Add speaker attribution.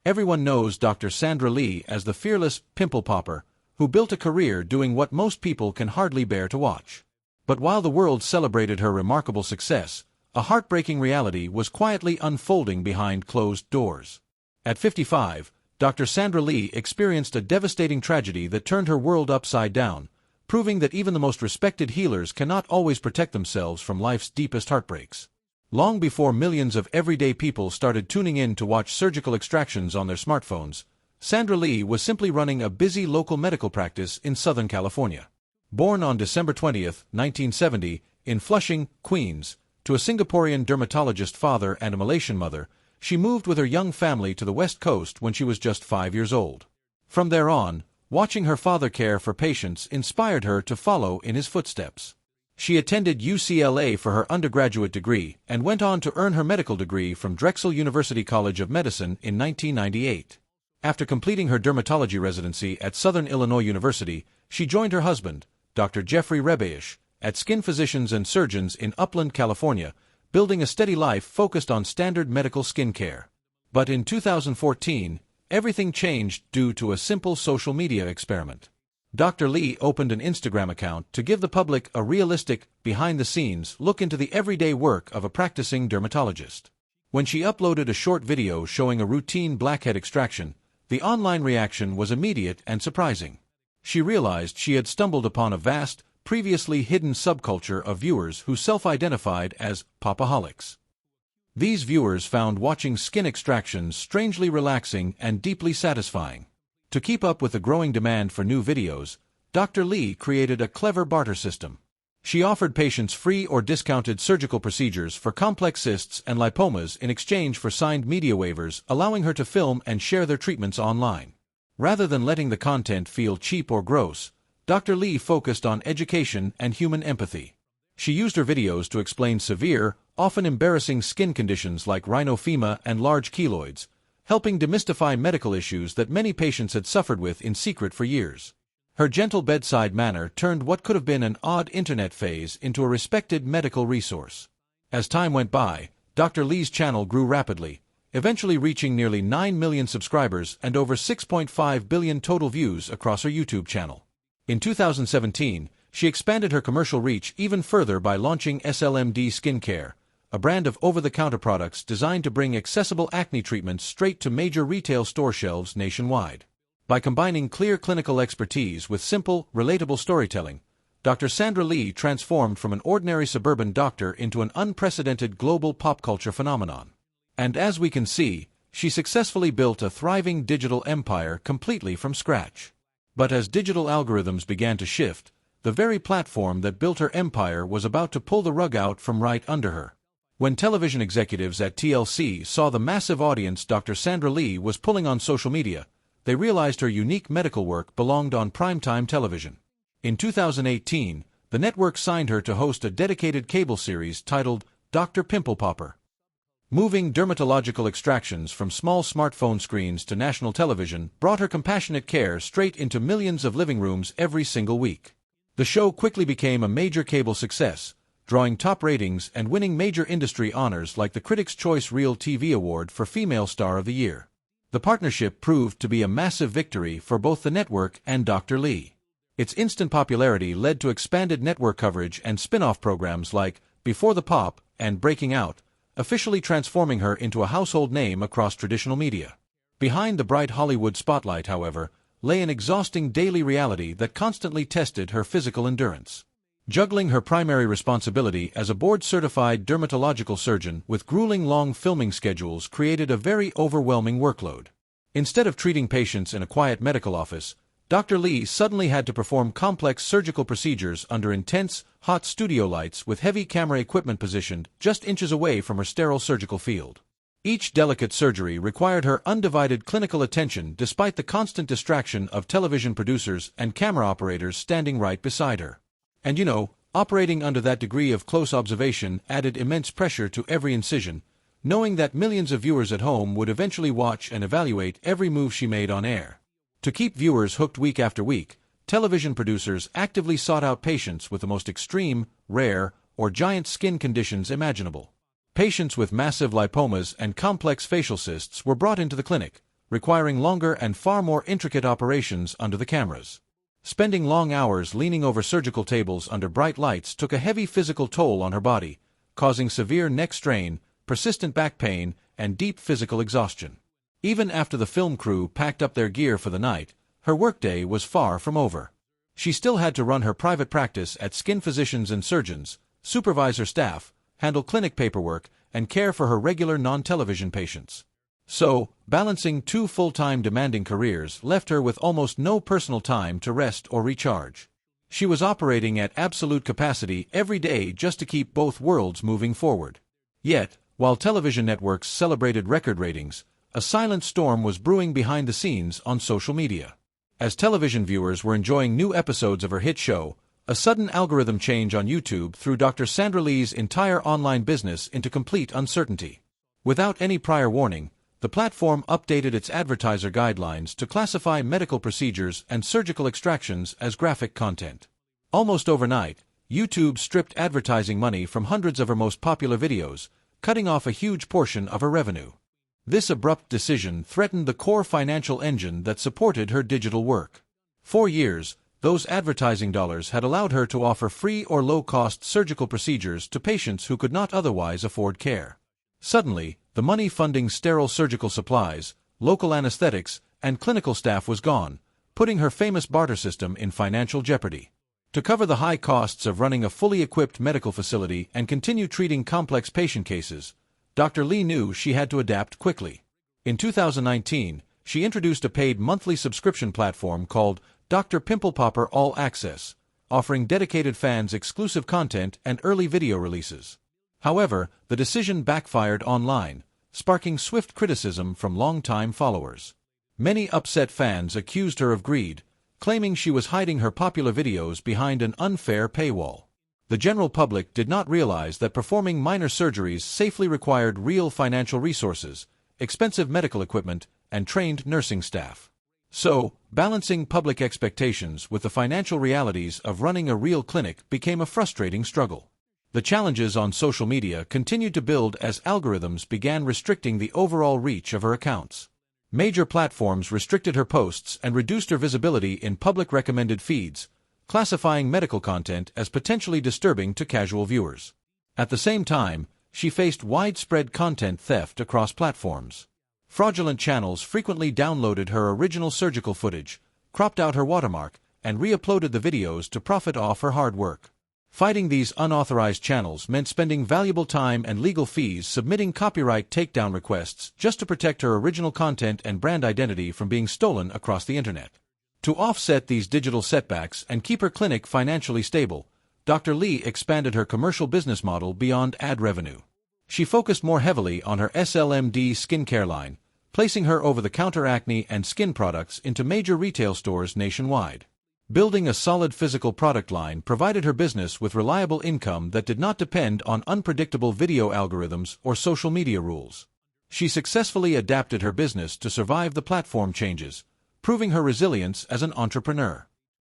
Speaker 1: Everyone knows Dr. Sandra Lee as the fearless Pimple Popper, who built a career doing what most people can hardly bear to watch. But while the world celebrated her remarkable success, a heartbreaking reality was quietly unfolding behind closed doors. At 55, Dr. Sandra Lee experienced a devastating tragedy that turned her world upside down, proving that even the most respected healers cannot always protect themselves from life's deepest heartbreaks. Long before millions of everyday people started tuning in to watch surgical extractions on their smartphones, Sandra Lee was simply running a busy local medical practice in Southern California. Born on December 20, 1970, in Flushing, Queens, to a Singaporean dermatologist father and a Malaysian mother, she moved with her young family to the West Coast when she was just 5 years old. From there on, watching her father care for patients inspired her to follow in his footsteps. She attended UCLA for her undergraduate degree and went on to earn her medical degree from Drexel University College of Medicine in 1998. After completing her dermatology residency at Southern Illinois University, she joined her husband, Dr. Jeffrey Rebeish, at Skin Physicians and Surgeons in Upland, California, building a steady life focused on standard medical skin care. But in 2014, everything changed due to a simple social media experiment. Dr. Lee opened an Instagram account to give the public a realistic, behind-the-scenes look into the everyday work of a practicing dermatologist. When she uploaded a short video showing a routine blackhead extraction, the online reaction was immediate and surprising. She realized she had stumbled upon a vast, previously hidden subculture of viewers who self-identified as popaholics. These viewers found watching skin extractions strangely relaxing and deeply satisfying. To keep up with the growing demand for new videos, Dr. Lee created a clever barter system. She offered patients free or discounted surgical procedures for complex cysts and lipomas in exchange for signed media waivers, allowing her to film and share their treatments online. Rather than letting the content feel cheap or gross, Dr. Lee focused on education and human empathy. She used her videos to explain severe, often embarrassing skin conditions like rhinophyma and large keloids, helping demystify medical issues that many patients had suffered with in secret for years. Her gentle bedside manner turned what could have been an odd internet phase into a respected medical resource. As time went by, Dr. Lee's channel grew rapidly, eventually reaching nearly 9 million subscribers and over 6.5 billion total views across her YouTube channel. In 2017, she expanded her commercial reach even further by launching SLMD Skincare, a brand of over-the-counter products designed to bring accessible acne treatments straight to major retail store shelves nationwide. By combining clear clinical expertise with simple, relatable storytelling, Dr. Sandra Lee transformed from an ordinary suburban doctor into an unprecedented global pop culture phenomenon. And as we can see, she successfully built a thriving digital empire completely from scratch. But as digital algorithms began to shift, the very platform that built her empire was about to pull the rug out from right under her. When television executives at TLC saw the massive audience Dr. Sandra Lee was pulling on social media, they realized her unique medical work belonged on primetime television. In 2018, the network signed her to host a dedicated cable series titled Dr. Pimple Popper. Moving dermatological extractions from small smartphone screens to national television brought her compassionate care straight into millions of living rooms every single week. The show quickly became a major cable success, drawing top ratings and winning major industry honors like the Critics' Choice Real TV Award for Female Star of the Year. The partnership proved to be a massive victory for both the network and Dr. Lee. Its instant popularity led to expanded network coverage and spin-off programs like Before the Pop and Breaking Out, officially transforming her into a household name across traditional media. Behind the bright Hollywood spotlight, however, lay an exhausting daily reality that constantly tested her physical endurance. Juggling her primary responsibility as a board-certified dermatological surgeon with grueling long filming schedules created a very overwhelming workload. Instead of treating patients in a quiet medical office, Dr. Lee suddenly had to perform complex surgical procedures under intense, hot studio lights with heavy camera equipment positioned just inches away from her sterile surgical field. Each delicate surgery required her undivided clinical attention despite the constant distraction of television producers and camera operators standing right beside her. And operating under that degree of close observation added immense pressure to every incision, knowing that millions of viewers at home would eventually watch and evaluate every move she made on air. To keep viewers hooked week after week, television producers actively sought out patients with the most extreme, rare, or giant skin conditions imaginable. Patients with massive lipomas and complex facial cysts were brought into the clinic, requiring longer and far more intricate operations under the cameras. Spending long hours leaning over surgical tables under bright lights took a heavy physical toll on her body, causing severe neck strain, persistent back pain, and deep physical exhaustion. Even after the film crew packed up their gear for the night, her workday was far from over. She still had to run her private practice at skin physicians and surgeons, supervise her staff, handle clinic paperwork, and care for her regular non-television patients. So, balancing two full-time demanding careers left her with almost no personal time to rest or recharge. She was operating at absolute capacity every day just to keep both worlds moving forward. Yet, while television networks celebrated record ratings, a silent storm was brewing behind the scenes on social media. As television viewers were enjoying new episodes of her hit show, a sudden algorithm change on YouTube threw Dr. Sandra Lee's entire online business into complete uncertainty. Without any prior warning, the platform updated its advertiser guidelines to classify medical procedures and surgical extractions as graphic content. Almost overnight, YouTube stripped advertising money from hundreds of her most popular videos, cutting off a huge portion of her revenue. This abrupt decision threatened the core financial engine that supported her digital work. For years, those advertising dollars had allowed her to offer free or low-cost surgical procedures to patients who could not otherwise afford care. Suddenly, the money funding sterile surgical supplies, local anesthetics, and clinical staff was gone, putting her famous barter system in financial jeopardy. To cover the high costs of running a fully equipped medical facility and continue treating complex patient cases, Dr. Lee knew she had to adapt quickly. In 2019, she introduced a paid monthly subscription platform called Dr. Pimple Popper All Access, offering dedicated fans exclusive content and early video releases. However, the decision backfired online, sparking swift criticism from longtime followers. Many upset fans accused her of greed, claiming she was hiding her popular videos behind an unfair paywall. The general public did not realize that performing minor surgeries safely required real financial resources, expensive medical equipment, and trained nursing staff. So, balancing public expectations with the financial realities of running a real clinic became a frustrating struggle. The challenges on social media continued to build as algorithms began restricting the overall reach of her accounts. Major platforms restricted her posts and reduced her visibility in public recommended feeds, classifying medical content as potentially disturbing to casual viewers. At the same time, she faced widespread content theft across platforms. Fraudulent channels frequently downloaded her original surgical footage, cropped out her watermark, and re-uploaded the videos to profit off her hard work. Fighting these unauthorized channels meant spending valuable time and legal fees submitting copyright takedown requests just to protect her original content and brand identity from being stolen across the internet. To offset these digital setbacks and keep her clinic financially stable, Dr. Lee expanded her commercial business model beyond ad revenue. She focused more heavily on her SLMD skincare line, placing her over-the-counter acne and skin products into major retail stores nationwide. Building a solid physical product line provided her business with reliable income that did not depend on unpredictable video algorithms or social media rules. She successfully adapted her business to survive the platform changes, proving her resilience as an entrepreneur.